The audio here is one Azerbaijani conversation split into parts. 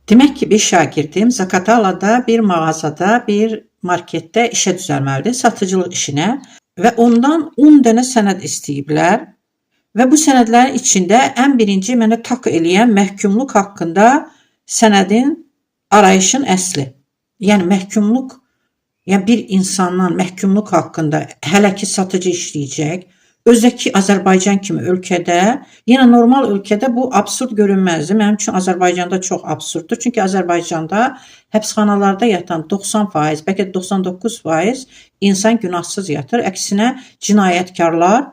Demək ki, bir şagirdim Zaqatalada bir mağazada, bir marketdə işə düzəlməlidir, satıcılıq işinə və ondan 10 dənə sənəd istəyiblər və bu sənədlərin içində ən birinci mənə tak eləyən məhkumluq haqqında sənədin arayışın əsli. Yəni məhkumluq, yəni bir insandan məhkumluq haqqında hələ ki satıcı işləyəcək, özdəki Azərbaycan kimi ölkədə, yenə normal ölkədə bu absurd görünməzdi. Mənim üçün Azərbaycanda çox absurddur. Çünki Azərbaycanda həbsxanalarda yatan 90%, bəlkə 99% insan günahsız yatır. Əksinə cinayətkarlar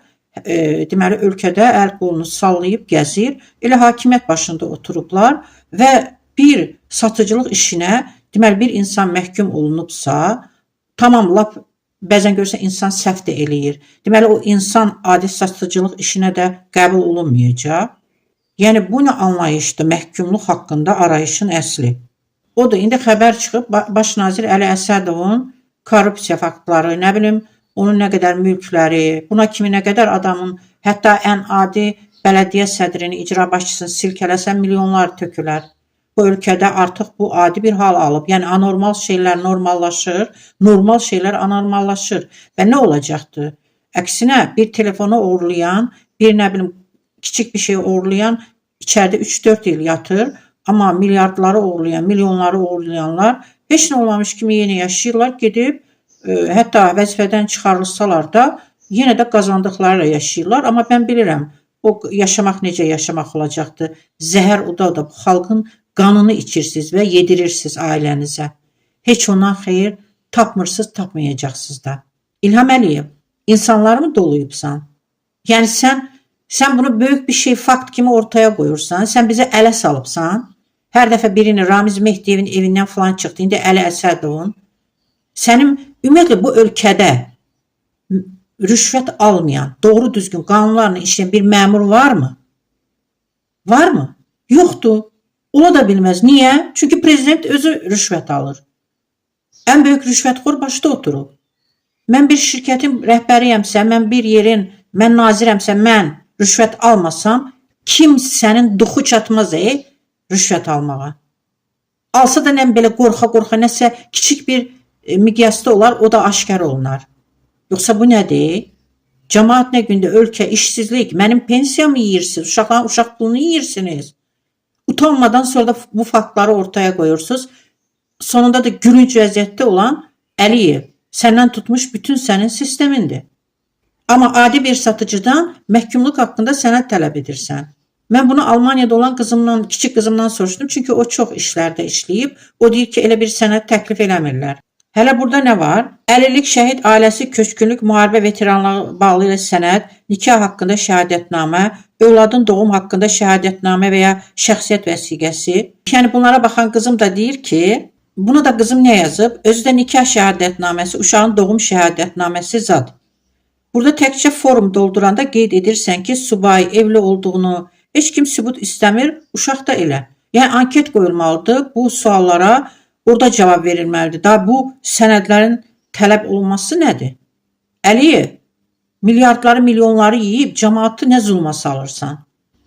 deməli ölkədə əl qolunu sallayıb gəzir. Elə hakimiyyət başında oturublar və bir satıcılıq işinə deməli bir insan məhkum olunubsa, tamam lap bəzən görürsən insan səhv də eləyir. Deməli o insan adi satıcılıq işinə də qəbul olunmayacaq. Yəni bu nə anlayışdır məhkumluq haqqında arayışın əsli. Odur, indi xəbər çıxıb Baş nazir Əli Əsədovun korrupsiya faktları, nə bilim onun nə qədər mülkləri, buna kimi nə qədər adamın, hətta ən adi bələdiyyə sədrini, icra başçısını silkələsən milyonlar tökülər. Bu ölkədə artıq bu adi bir hal alıb. Yəni anormal şeylər normallaşır, normal şeylər anormallaşır. Və nə olacaqdır? Əksinə bir telefonu oğurlayan, bir nə bilim kiçik bir şey oğurlayan içəridə 3-4 il yatır, amma milyardları oğurlayan, milyonları oğurlayanlar heç nə olmamış kimi yenə yaşayırlar, gedib hətta vəzifədən çıxarılsalar da yenə də qazandıqlarıyla yaşayırlar. Amma mən bilirəm, o yaşamaq necə yaşamaq olacaqdır. Zəhər uda bu xalqın qanını içirsiniz və yedirirsiniz ailənizə. Heç ondan xeyir tapmırsınız, tapmayacaqsınız da. İlham Əliyev, insanları mı doluyubsan? Yəni sən bunu böyük bir şey, fakt kimi ortaya qoyursan, sən bizə ələ salıbsan. Hər dəfə birini Ramiz Mehdiyevin evindən falan çıxdı, indi Əli Əsədovun. Sənin ümumiyyətlə bu ölkədə rüşvət almayan, doğru düzgün qanunlarla işləyən bir məmur varmı? Varmı? Yoxdur. Ola da bilməz. Niyə? Çünki prezident özü rüşvət alır. Ən böyük rüşvətxor başda oturub. Mən bir şirkətin rəhbəriyəmsə, mən bir yerin, mən nazirəmsə, mən rüşvət almasam, kimsənin duxu çatmaz rüşvət almağa. Alsa da nə belə qorxa-qorxa, nəsə kiçik bir miqyasda olar, o da aşkar olunar. Yoxsa bu nədir? Cəmaət nə gündə ölkə, işsizlik, mənim pensiyamı yeyirsiniz, uşaqların uşaq pulunu yeyirsiniz. Utanmadan sonra da bu faktları ortaya qoyursunuz. Sonunda da gülünc vəziyyətdə olan Əliyev səndən tutmuş bütün sənin sistemindir. Amma adi bir satıcıdan məhkumluq haqqında sənəd tələb edirsən. Mən bunu Almaniyada olan qızımdan, kiçik qızımdan soruşdum. Çünki o çox işlərdə işləyib. O deyir ki, elə bir sənəd təklif eləmirlər. Hələ burada nə var? 50-lik şəhid ailəsi köçkünlük, müharibə veteranlığı bağlı ilə sənəd, nikah haqqında şəhadətnamə, övladın doğum haqqında şəhadətnamə və ya şəxsiyyət vəsiqəsi. Yəni bunlara baxan qızım da deyir ki, buna da qızım nə yazıb? Özü də nikah şəhadətnaməsi, uşağın doğum şəhadətnaməsi zad. Burada təkcə form dolduranda qeyd edirsən ki, subay evli olduğunu, heç kim sübut istəmir, uşaq da elə. Yəni anket qoyulmalıdır bu suallara. Orada cavab verilməlidir. Daha bu sənədlərin tələb olunması nədir? Əliyev, milyardları, milyonları yiyib cəmaatı nə zulma salırsan?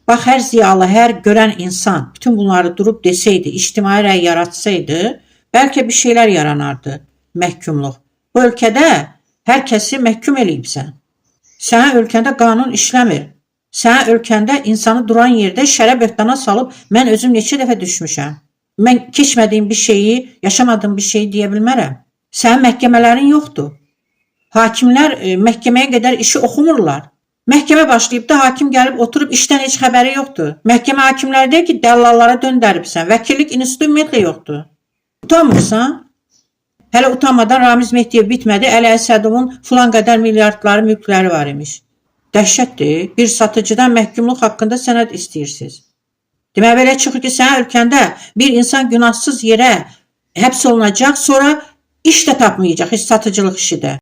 Bax, hər ziyalı, hər görən insan bütün bunları durub desəydi, ictimai rəy yaratsaydı, bəlkə bir şeylər yaranardı məhkumluq. Bu ölkədə hər kəsi məhkum eləyibsən. Sənin ölkəndə qanun işləmir. Sənin ölkəndə insanı duran yerdə şərə böhtana salıb mən özüm neçə dəfə düşmüşəm. Mən keçmədiyim bir şeyi, yaşamadığım bir şeyi deyə bilmərəm. Sənin məhkəmələrin yoxdur. Hakimlər məhkəməyə qədər işi oxumurlar. Məhkəmə başlayıb da hakim gəlib oturub işdən heç xəbəri yoxdur. Məhkəmə hakimləri deyir ki, dəllallara döndəribsən. Vəkillik institutu ümumiyyətlə yoxdur. Utanmırsan? Hələ utanmadan Ramiz Mehdiyev bitmədi. Əli Əsədovun filan qədər milyardları, mülkləri var imiş. Dəhşətdir. Bir satıcıdan məhkumluq haqqında sənəd istəyirsiniz. Demək belə çıxır ki, sənin ölkəndə bir insan günahsız yerə həbs olunacaq, sonra iş də tapmayacaq, heç satıcılıq işi də.